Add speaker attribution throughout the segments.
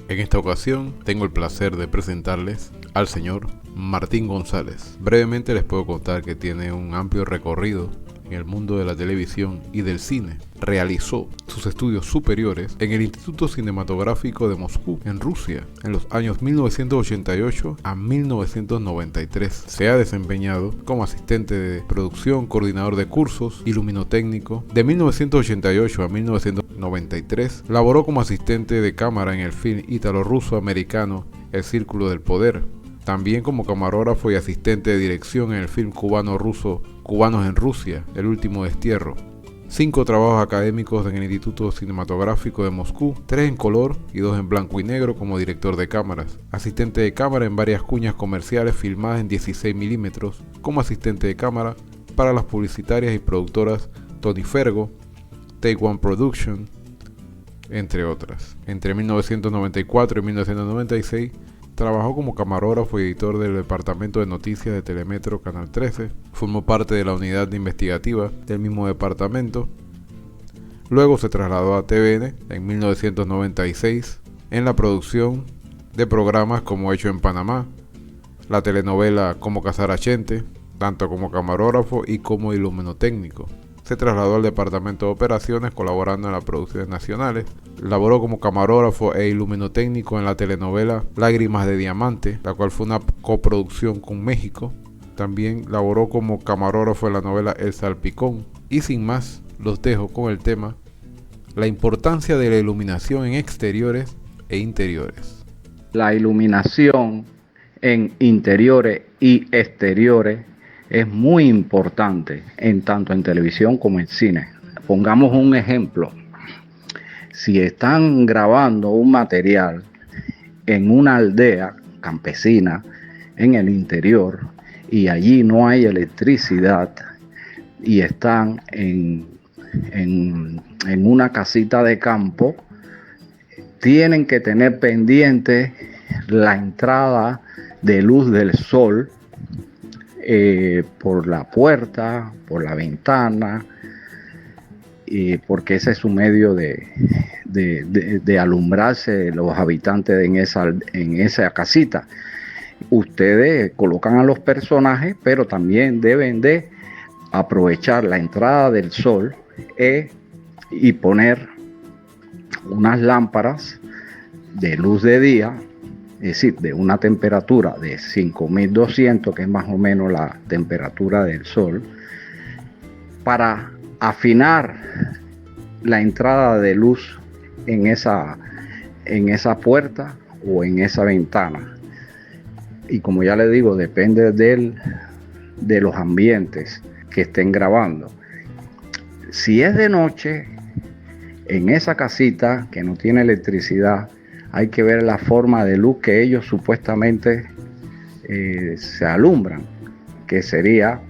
Speaker 1: En esta ocasión tengo el placer de presentarles al señor Martín González. Brevemente les puedo contar que tiene un amplio recorrido en el mundo de la televisión y del cine. Realizó sus estudios superiores en el Instituto Cinematográfico de Moscú, en Rusia, en los años 1988 a 1993. Se ha desempeñado como asistente de producción, coordinador de cursos y luminotécnico. De 1988 a 1993 laboró como asistente de cámara en el film ítalo-ruso-americano El Círculo del Poder. También como camarógrafo y asistente de dirección en el film cubano-ruso Cubanos en Rusia, El Último Destierro. 5 trabajos académicos en el Instituto Cinematográfico de Moscú, 3 en color y 2 en blanco y negro como director de cámaras. Asistente de cámara en varias cuñas comerciales filmadas en 16 milímetros como asistente de cámara para las publicitarias y productoras Tony Fergo, Take One Production, entre otras. Entre 1994 y 1996 trabajó como camarógrafo y editor del departamento de noticias de Telemetro Canal 13. Formó parte de la unidad investigativa del mismo departamento. Luego se trasladó a TVN en 1996 en la producción de programas como Hecho en Panamá, la telenovela Cómo Cazar a Chente, tanto como camarógrafo y como iluminotécnico. Se trasladó al departamento de operaciones colaborando en las producciones nacionales. Laboró como camarógrafo e iluminotécnico en la telenovela Lágrimas de Diamante, la cual fue una coproducción con México. También laboró como camarógrafo en la novela El Salpicón. Y sin más, los dejo con el tema: la importancia de la iluminación en exteriores e interiores.
Speaker 2: La iluminación en interiores y exteriores es muy importante tanto en televisión como en cine. Pongamos un ejemplo. Si están grabando un material en una aldea campesina en el interior y allí no hay electricidad y están en una casita de campo, tienen que tener pendiente la entrada de luz del sol por la puerta, por la ventana, porque ese es su medio de alumbrarse los habitantes en esa casita. Ustedes colocan a los personajes, pero también deben de aprovechar la entrada del sol y poner unas lámparas de luz de día, es decir, de una temperatura de 5200, que es más o menos la temperatura del sol, para afinar la entrada de luz en esa puerta o en esa ventana. Y como ya le digo, depende de los ambientes que estén grabando. Si es de noche, en esa casita que no tiene electricidad, hay que ver la forma de luz que ellos supuestamente se alumbran, que sería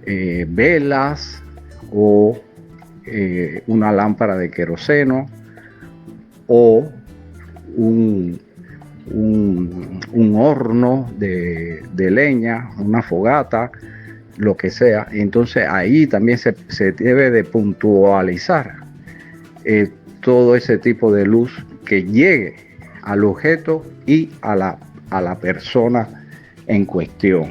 Speaker 2: velas o una lámpara de queroseno o un horno de leña, una fogata, lo que sea. Entonces ahí también se debe de puntualizar todo ese tipo de luz que llegue al objeto y a la persona en cuestión.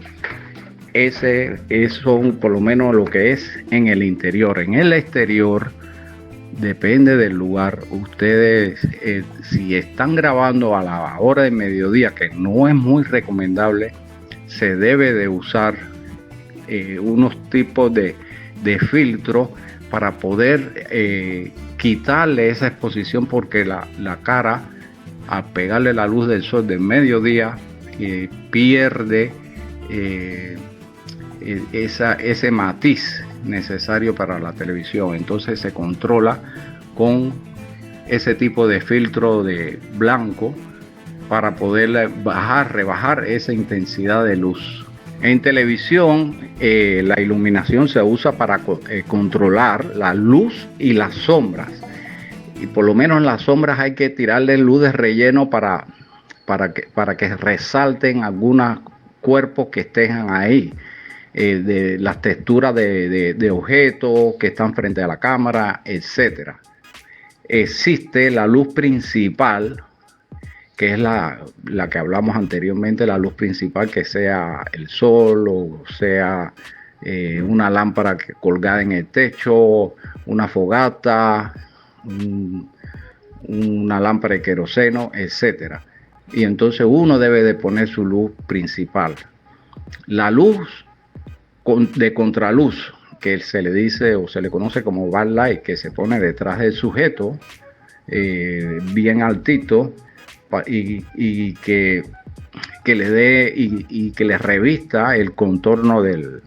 Speaker 2: Eso por lo menos lo que es en el interior. En el exterior depende del lugar. Ustedes si están grabando a la hora de mediodía, que no es muy recomendable, se debe de usar unos tipos de filtros para poder quitarle esa exposición, porque la cara, al pegarle la luz del sol del mediodía, pierde ese matiz necesario para la televisión. Entonces se controla con ese tipo de filtro de blanco para poder rebajar esa intensidad de luz. En televisión, la iluminación se usa para controlar la luz y las sombras. Y por lo menos en las sombras hay que tirarle luz de relleno para que resalten algunos cuerpos que estén ahí. De las texturas de objetos que están frente a la cámara, etcétera. Existe la luz principal, que es la que hablamos anteriormente, la luz principal, que sea el sol o sea una lámpara colgada en el techo, una fogata, una lámpara de queroseno, etcétera. Y entonces uno debe de poner su luz principal. La luz de contraluz, que se le dice o se le conoce como backlight, que se pone detrás del sujeto, bien altito, y que le dé y que le revista el contorno de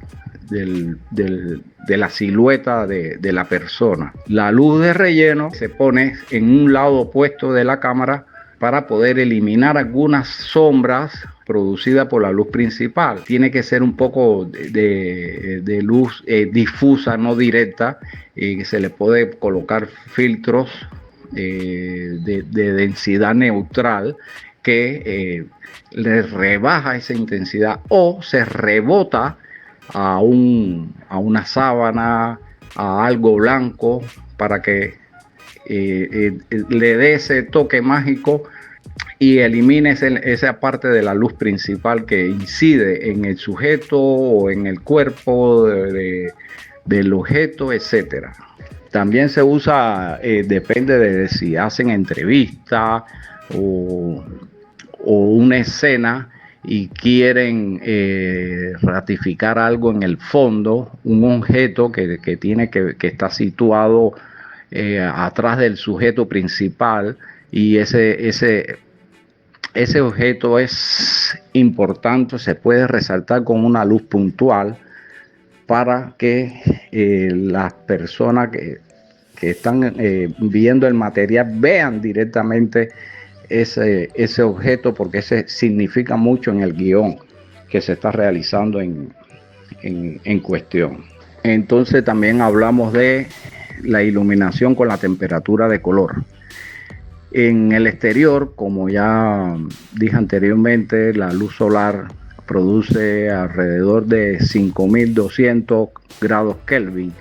Speaker 2: la silueta de la persona. La luz de relleno se pone en un lado opuesto de la cámara para poder eliminar algunas sombras producidas por la luz principal. Tiene que ser un poco de luz difusa, no directa, y se le puede colocar filtros de densidad neutral que le rebaja esa intensidad o se rebota a una sábana, a algo blanco, para que le dé ese toque mágico y elimine esa parte de la luz principal que incide en el sujeto o en el cuerpo del objeto, etcétera. También se usa, depende de si hacen entrevista o una escena y quieren ratificar algo en el fondo, un objeto que está situado atrás del sujeto principal, y ese objeto es importante, se puede resaltar con una luz puntual para que las personas que están viendo el material vean directamente ese objeto, porque ese significa mucho en el guión que se está realizando en cuestión. Entonces también hablamos de la iluminación con la temperatura de color. En el exterior, como ya dije anteriormente, la luz solar produce alrededor de 5200 grados Kelvin,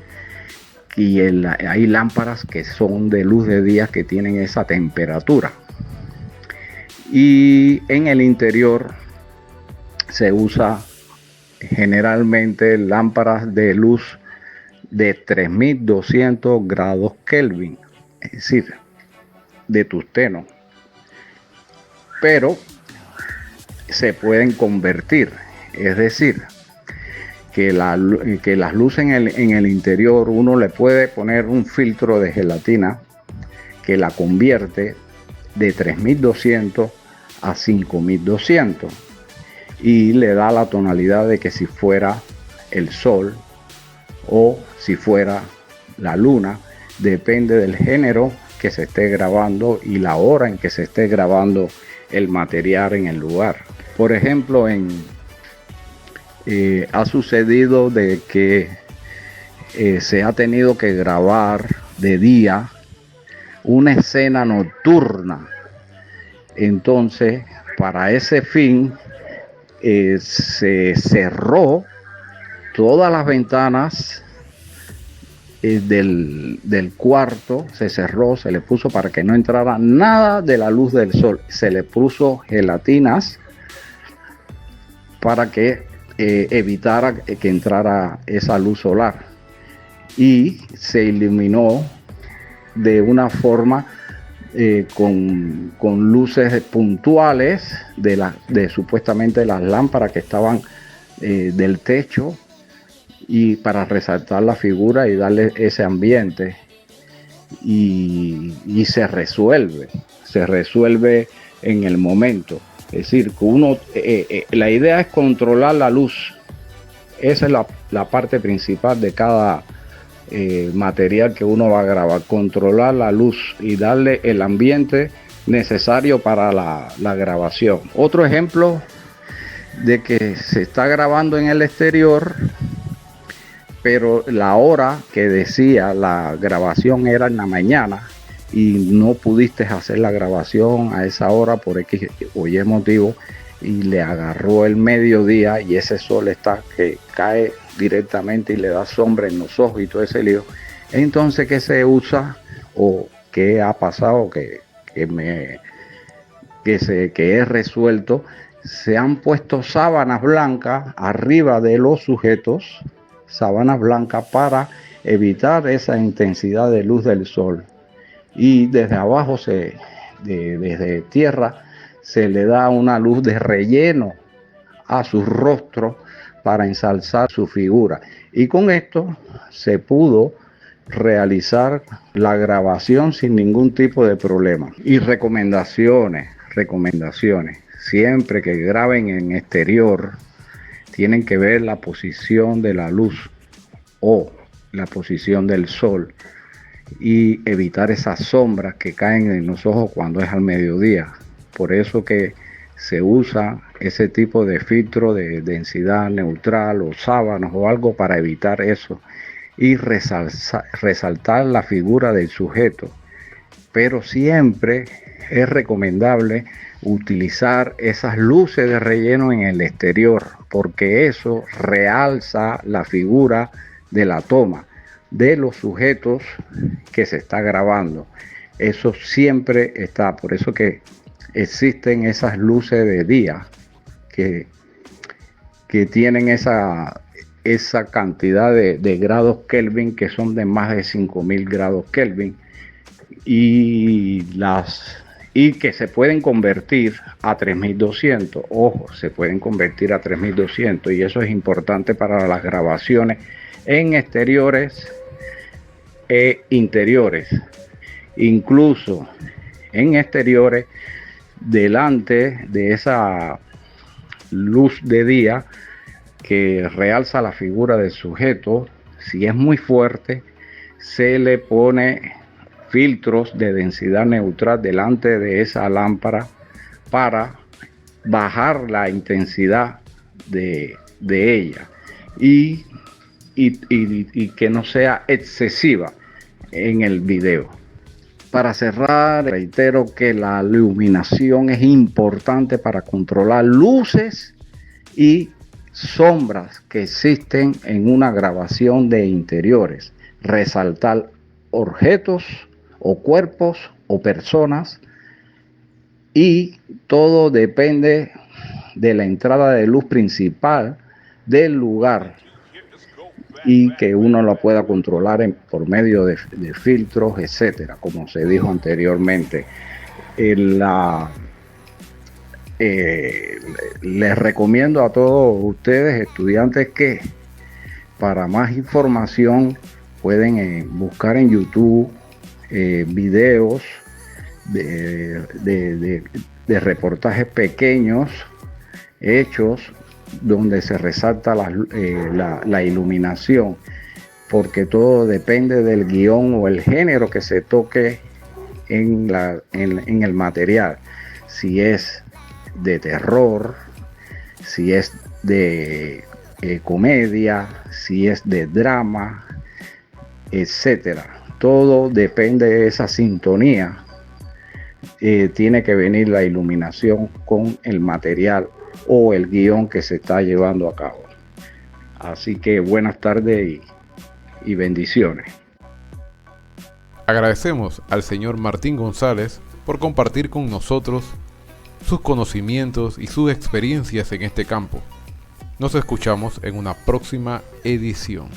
Speaker 2: y hay lámparas que son de luz de día que tienen esa temperatura. Y en el interior se usa generalmente lámparas de luz de 3200 grados Kelvin, es decir, de tungsteno, pero se pueden convertir, es decir, que las luces en el interior uno le puede poner un filtro de gelatina que la convierte de 3200 a 5200 y le da la tonalidad de que si fuera el sol o si fuera la luna, depende del género que se esté grabando y la hora en que se esté grabando el material en el lugar. Por ejemplo, ha sucedido de que se ha tenido que grabar de día una escena nocturna. Entonces, para ese fin, se cerró todas las ventanas del cuarto, se cerró, se le puso para que no entrara nada de la luz del sol, se le puso gelatinas para que evitara que entrara esa luz solar, y se iluminó de una forma con luces puntuales de supuestamente las lámparas que estaban del techo, y para resaltar la figura y darle ese ambiente, y se resuelve en el momento. Es decir, que la idea es controlar la luz. Esa es la parte principal de cada material que uno va a grabar, controlar la luz y darle el ambiente necesario para la grabación. Otro ejemplo de que se está grabando en el exterior, pero la hora que decía la grabación era en la mañana y no pudiste hacer la grabación a esa hora por X o Y motivo, y le agarró el mediodía y ese sol que cae directamente y le da sombra en los ojos y todo ese lío. Entonces, ¿qué se usa o qué ha pasado? Que que es resuelto, se han puesto sábanas blancas arriba de los sujetos, sábanas blancas para evitar esa intensidad de luz del sol. Y desde abajo, desde tierra, se le da una luz de relleno a su rostro para ensalzar su figura. Y con esto se pudo realizar la grabación sin ningún tipo de problema. Y recomendaciones. Siempre que graben en exterior, tienen que ver la posición de la luz o la posición del sol y evitar esas sombras que caen en los ojos cuando es al mediodía. Por eso que se usa ese tipo de filtro de densidad neutral o sábanas o algo para evitar eso y resaltar la figura del sujeto. Pero siempre es recomendable utilizar esas luces de relleno en el exterior, porque eso realza la figura de la toma de los sujetos que se está grabando. Eso siempre está, por eso que existen esas luces de día que tienen esa cantidad de grados Kelvin, que son de más de 5000 grados Kelvin, y que se pueden convertir a 3200. Ojo, se pueden convertir a 3200, y eso es importante para las grabaciones en exteriores e interiores. Incluso en exteriores, delante de esa luz de día que realza la figura del sujeto, si es muy fuerte, se le pone filtros de densidad neutral delante de esa lámpara para bajar la intensidad de ella y que no sea excesiva en el video. Para cerrar, reitero que la iluminación es importante para controlar luces y sombras que existen en una grabación de interiores, resaltar objetos o cuerpos o personas, y todo depende de la entrada de luz principal del lugar y que uno lo pueda controlar por medio de filtros, etcétera, como se dijo anteriormente. Les recomiendo a todos ustedes, estudiantes, que para más información pueden buscar en YouTube videos de reportajes pequeños hechos donde se resalta la iluminación, porque todo depende del guión o el género que se toque en el material. Si es de terror, si es de comedia, si es de drama, etcétera. Todo depende de esa sintonía. Tiene que venir la iluminación con el material o el guión que se está llevando a cabo. Así que buenas tardes y bendiciones.
Speaker 1: Agradecemos al señor Martín González por compartir con nosotros sus conocimientos y sus experiencias en este campo. Nos escuchamos en una próxima edición.